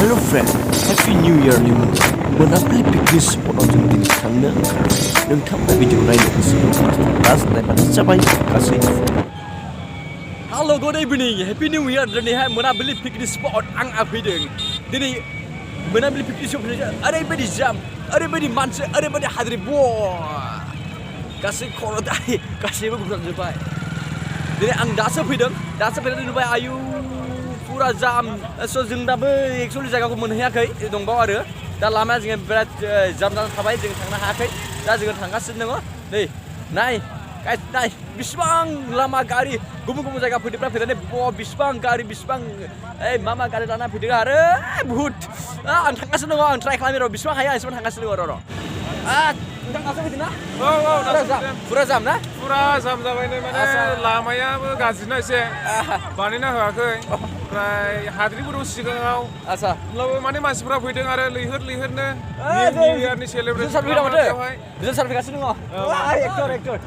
Hello friend, Happy New Year ni Mwnabili picnic spot जों दिनै थांनो नोंथांमोना भिडिअ नायनो गोसो दंब्ला लास्ट नायबानो जाबाय गासैबो। Hello, good evening. Happy New Year. दिनैहाय Mwnabili picnic spot आं फैदों। दिनै Mwnabili picnic spot ओरैबायदि जाम, ओरैबायदि मानसि, ओरैबायदि हाद्रि गासै खर' दारि गासैबो गुगाजोब्बाय। दिनै आं दासो फैदों नुबाय आयु पुरा जाम। स' जों दाबो एक्चुअलि जायगाखौ मोनहैयाखै दंबावो आरो दा लामाया जोङो बिराद जाम जानानै थाबाय जों थांनो हायाखै दा जोङो थांगासिनो दङ। नै नाय बिसिबां लामा गारि गुबुन गुबुन जायगा फैनानै बिसिबां गारि बिसिबां मा गारि लाना फैदों आरो बुहुत आं थांगासिनो दङ। आं ट्राइ खालामनि र' बिसिबां हायो एसेबां थांगासिनो दङ र'। नोंथां दासो फैदों ना? पुरा जाम ना? पुरा जाम जाबाय नै माने लामायाबो गाज्रिना एसे बानायना होआखै ओमफ्राय हाद्रिबो दं सिगाङाव होमब्लाबो माने मानसिफ्रा फैदों आरो लैहोरनो निउ इयारनि सेलेब्रेसन खालामनायावहाय बिजों सारफैगासिनो दङ। एक्टर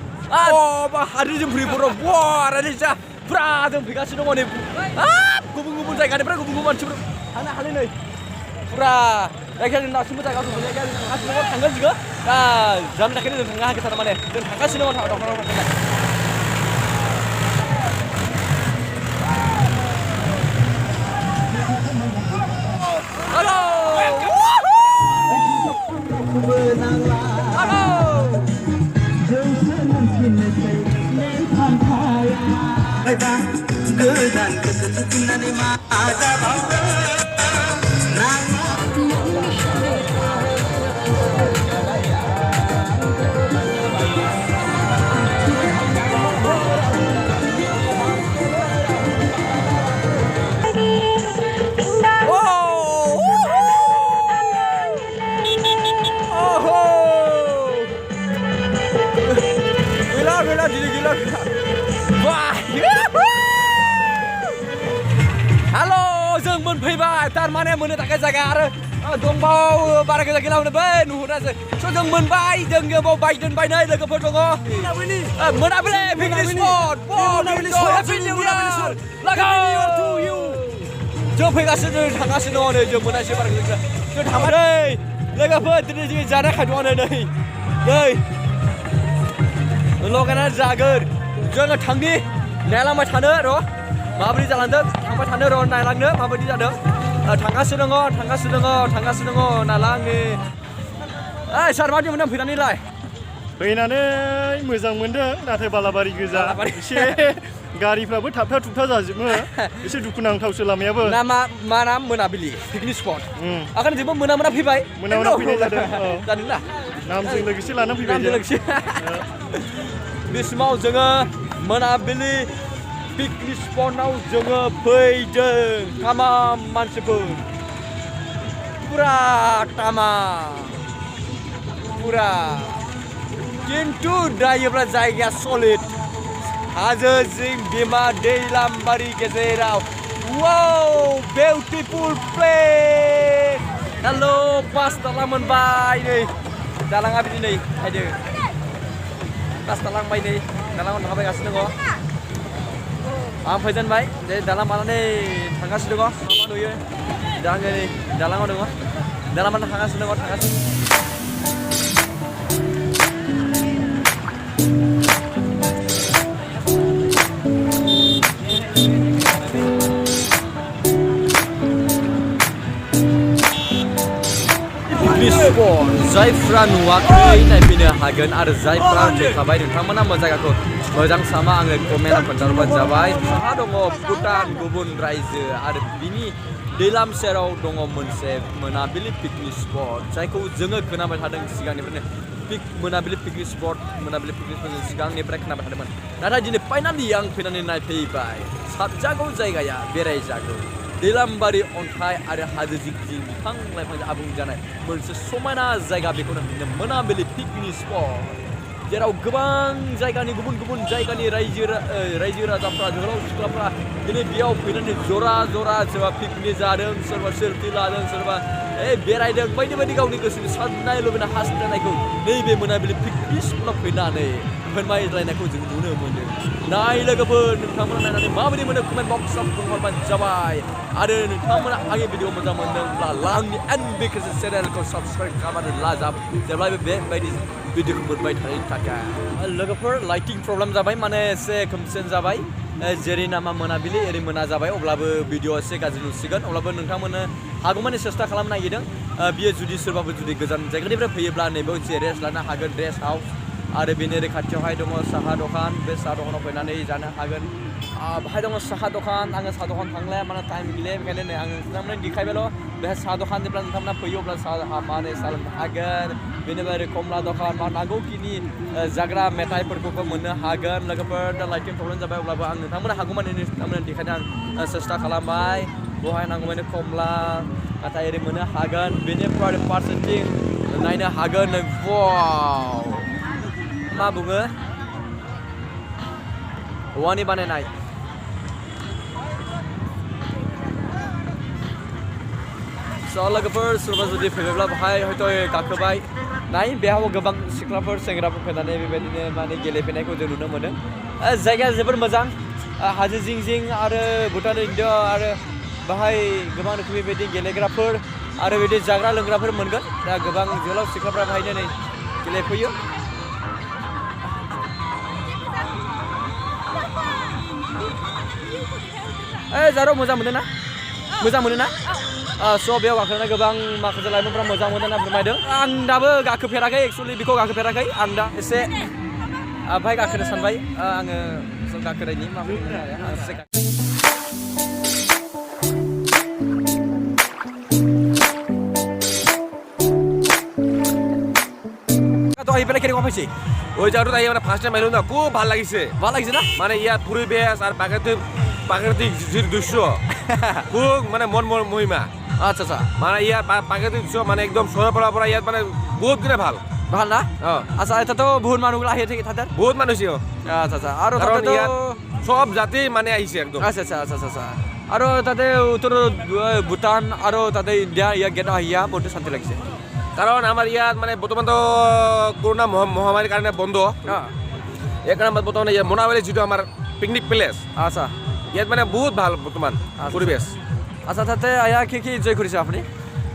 बा हाद्रिजों फैबर' रायलाय जा पुरा जों फैगासिनो दङ नै गुबुन गुबुन जायगानिफ्राय गुबुन गुबुन मानसिफोर थांनो हानाय नै पुरा जायखिया जों दासिमबो जायगाखौ मोननायखाय जों थांगासिनो दङ थांगोन जोङो दा जामनि थाखायनो जों थांनो हायाखै थारमाने जों थांगासिनो दङ थांगासिनो। Halo, जों मोनफैबाय तारमाने मोननो थाखाय जायगा आरो दंबावो बारा गोजान गैला बै नुहुरासै स' जों मोनबाय जों बाव बाइक दोनबाय नै लोगोफोर दङ Mwnabili picnic spot Happy New Year जों फैगासिनो जों थांगासिनो दङ नै जों मोनासै बारा गोजान जों थांबाय नै लोगोफोर दिनै जों जानाय खायद'आनो नै लगायनानै जागोन जोङो थांनि नायलांबाय थानो र' माबायदि जालांदों थांबाय थानो र' नायलांनो माबायदि जादों थांगासिनो दङ नायलांनि सार माबायदि मोनदों फैनानै मोजां मोनदों नाथाय बालाबारि गोजा एसे गारिफ्राबो थाबथा थुबथा जाजोबो एसे दुखुनांथावसो लामायाबो नामा मा नाम Mwnabili पिकनिक स्पट आखान जेबो मोना फैबाय फैनाय जादों जादोंना नामजों लोगोसे लाना फैबाय लोगोसे बे समाव जोङो Mwnabili पिकनिक स्पटआव जोङो फैदों तामाम मानसिफोर पुरा तामाम पुरा खिन्थु दायोब्ला जायगाया सलिड हाजो जिं बिमा दैलामबारि गेजेराव वाव बिउटिफुल प्लेस हेलो बास दालां मोनबाय नै दालाङा बिदि नै नायदो बास दालांबाय नै दालाङाव थांबायगासिनो दङ आं फैजेनबाय जे दालां बारनानै थांगासिनो दङ मा नुयो दा आङो नै दालाङाव दङ दालां बारनानै थांगासिनो जायफ्रा नुवाखै नायफैनो हागोन आरो जायफ्रा नुखाबाय नोंथांमोना जायगाखौ मोजां सामा आङो कमेन्टआव खोन्थाहरबानो जाबाय साहा दङ भुटान गुबुन रायजो आरो बिनि दैलाम सेराव दङ मोनसे Mwnabili पिकनिक स्पट जायखौ जोङो खोनाबाय थादों सिगांनिफ्रायनो Mwnabili पिकनिक स्पट सिगांनिफ्राय खोनाबाय थादोंमोन नाथाय दिनै फाइनालि आं फैनानै नायफैबाय साबजागौ जायगाया बेरायजागौ दैलामबारि अन्थाइ आरो हाजो जिं बिफां लाइफांजों आबुं जानाय मोनसे समायना जायगा बेखौनो Mwnabili पिकनिक स्पट जेराव गोबां जायगानि गुबुन गुबुन जायगानि रायजो राजाफ्रा जोहोलाव सिख्लाफ्रा दिनै बेयाव फैनानै जरा सोरबा पिकनिक जादों सोरबा सेल्फि लादों सोरबा बेरायदों बायदि गावनि गोसोनि साननाय लुबैनाय हास्थायनायखौ नैबे Mwnabili पिकनिक स्पटआव फैनानै फोरमायलायनायखौ जों नुनो मोनो नाय लोगोफोर नोंथांमोना नायनानै माबायदि मोनो कमेन्ट बक्सआव बुंहरबानो जाबाय आरो नोंथांमोना आंनि भिडिअ मोजां मोनदोंब्ला आंनि NBK चेनेलखौ साबस्क्राइब खालामनानै लाजाब जेब्लायबो बेबायदि भिडिअखौ मोनबाय थानायनि थाखाय लोगोफोर लाइटिं प्रब्लेम जाबाय माने एसे खोमसिन जाबाय जेरै नामा मोनाबिलि एरै मोना जाबाय अब्लाबो भिडिअ एसे गाज्रि नुसिगोन अब्लाबो नोंथांमोननो हागौमानि सेस्था खालामनो नागिरदों बियो जुदि सोरबाबो जुदि गोजान जायगानिफ्राय फैयोब्ला नैबेयाव एसे रेस्ट लानो हागोन रेस्ट हाउस आरो बेनि ओरै खाथियावहाय दङ साहा दखान बे साहा दखानाव फैनानै जानो हागोन बाहाय दङ साहा दखान आङो साहा दखान थांलाया माने टाइम गैले बेखायनो नै आङो नोंथांमोननो देखायबायल' बे साहा दखान जेब्ला नोंथांमोना फैयो अब्ला साहा माने साहा लोंनो हागोन बेनिफ्राय ओरै कमला दखान मा नांगौखिनि जाग्रा मेथाइफोरखौबो मोननो हागोन लोगोफोर दा लाइटिं प्रब्लेम जाबाय अब्लाबो आं नोंथांमोना हागौमानि नोंथांमोननो देखायनो आं सेस्था खालामबाय बेवहाय नांगौमानि कमला नाथाय ओरै मोननो हागोन बेनिफ्राय फारसेथिं नायनो हागोन नों वाव मा बुङो औवानि बानायनाय लोगोफोर सोरबा जुदि फैयोब्ला बाहाय हयथ' गाखोबाय नाय बेयाव गोबां सिख्लाफोर सेंग्राफोर फैनानै बेबायदिनो माने गेलेफैनायखौ जों नुनो मोनो जायगाया जोबोर मोजां हाजो जिं जिं आरो भुटान इन्डिया आरो बाहाय गोबां रोखोमनि बेबायदि गेलेग्राफोर आरो बेबायदि जाग्रा लोंग्राफोर मोनगोन दा गोबां जोहोलाव सिख्लाफ्रा बाहायनो नै गेलेफैयो जारो मोजां मोनो ना स' बेयाव गाखोनानै गोबां माखासे लाइमोनफ्रा मोजां मोनो होनना फोरमायदों आं दाबो गाखोफेराखै एक्सुवेलि बेखौ गाखोफेराखै आं दा एसे बाहाय गाखोनो सानबाय आङो गाखोनायनि আহি পেলাই কেনেকুৱা পাইছে ওই জায়গাটা আহি মানে ফার্স্ট টাইম আইলো না খুব ভালো লাগিছে না মানে ইয়াত পরিবেশ আর প্রাকৃতিক দৃশ্য খুব মানে মন মহিমা আচ্ছা আচ্ছা মানে ইয়াত প্রাকৃতিক দৃশ্য মানে একদম সরপরার পৰা ইয়াত মানে বহুত গুণে ভাল ভাল না আচ্ছা এটাতো বহুত মানুহ আহি থাকে তাতে বহুত মানুহ আচ্ছা আচ্ছা আৰু তাতে সব জাতি মানে আহিছে একদম আচ্ছা আচ্ছা আচ্ছা আচ্ছা আৰু তাতে উত্তৰ ভূটান আৰু তাতে ইণ্ডিয়া ইয়াত গেট আহিয়া বহুত শান্তি লাগিছে কারণ আমার ইয়াত মানে বর্তমান তো করোনা মহামারীর কারণে বন্ধ এই কারণে বর্তমানে মনাবালি যেটা আমার পিকনিক প্লেস আচ্ছা ইয়াত মানে বহুত ভাল বর্তমান পরিবেশ আচ্ছা তাতে আয়া কি এনজয় কৰিছে আপুনি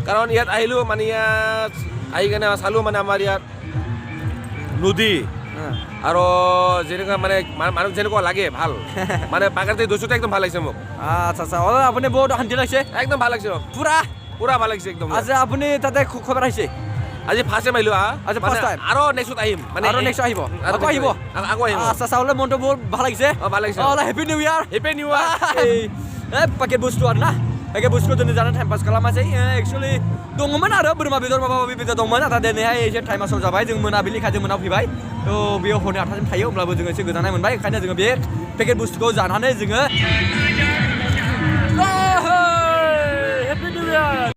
কারণ ইয়াত আহিলো মানে ইয়াত আহি কেনে চালো মানে আমাৰ ইয়াত নদী আৰু যেনেকুৱা মানে মানুহ যেনেকুৱা লাগে ভাল মানে প্ৰাকৃতিক দৃশ্যটো একদম ভাল লাগিছে মোক আচ্ছা আচ্ছা আপুনি বহুত শান্তি লাগিছে একদম ভাল লাগিছে পুরা ভাল লাগিছে একদম আচ্ছা আপুনি তাতে খবৰ আহিছে আজি ফাৰ্ষ্ট টাইম আহিলো আজি ফাৰ্ষ্ট টাইম আৰু নেক্সট আহিম মানে আৰু নেক্সট আহিব আকৌ আহিব আচ্ছা চাউলে মনটো বহুত ভাল লাগিছে ভাল লাগিছে হেপি নিউ ইয়াৰ pakai bus tuan lah pakai bus tuan jalan time pass खालामासै एक्चुअली दङमोन आरो बोरमा बेदर माबा माबि बेदर दंमोन नाथाय दिनैहाय एसे टाइमा सम जाबाय जों मोनाबिलि खाजों मोनाव फैबाय थ' बेयाव हरनि 8टासिम थायो अब्लाबो जोङो एसे गोजानाय मोनबाय ओंखायनो जोङो बे पेकेट बुस्थुखौ जानानै जोङो हेपि निउ इयार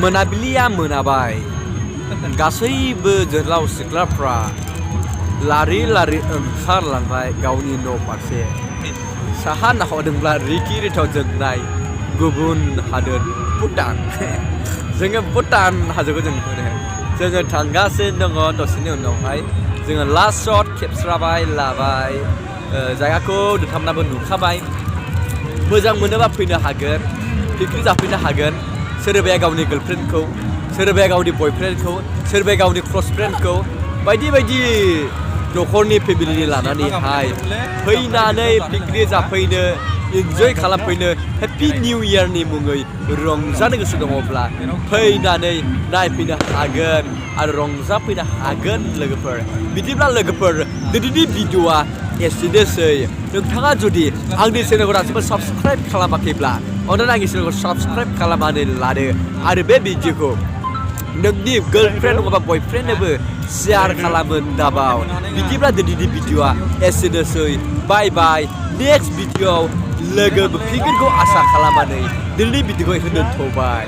मोनाबिलिया मोनाबाय गासैबो जोहोलाव सिख्लाफ्रा लारि लारि ओंखारलांबाय गावनि न' फारसे साहा नाहरदोंब्ला रिखि रिथाव जोंनाय गुबुन हादोर भुटान जोङो भुटान हाजोखौ जों नुनो जोङो थांगासिनो दङ दसेनि उनावहाय जोङो लास्ट शट खेबस्राबाय लाबाय जायगाखौ नोंथांमोनाबो नुखाबाय मोजां मोनोबा फैनो हागोन पिकनिक जाफैनो हागोन सोरबाया गावनि गार्लफ्रेन्डखौ सोरबाया गावनि बयफ्रेन्डखौ सोरबाया गावनि क्लस फ्रेन्डखौ बायदि बायदि न'खरनि फेमिलिनि लानानैहाय फैनानै पिकनिक जाफैनो इन्जय खालामफैनो हेपि निउ इयारनि मुङै रंजानो गोसो दङब्ला फैनानै नायफैनो हागोन आरो रंजाफैनो हागोन लोगोफोर बिदिब्ला लोगोफोर दिनैनि भिडिअ'आ एसेनोसै नोंथाङा जुदि आंनि चेनेलखौ दासिमबो साबस्क्राइब खालामाखैब्ला अन्नानै आंनि चेनेलखौ साबस्क्राइब खालामनानै लादो आरो बे भिडिअ'खौ नोंनि गर्लफ्रेन्ड नङाबा बयफ्रेन्डनोबो शेयार खालामो दाबाव बिदिब्ला दिनैनि भिडिअ'आ एसेनोसै बाय बाय नेक्स्ट भिडिअ'आव लोगो मोनफिनगोनखौ आसा खालामनानै दिनैनि भिडिअ'खौ दोनथ'बाय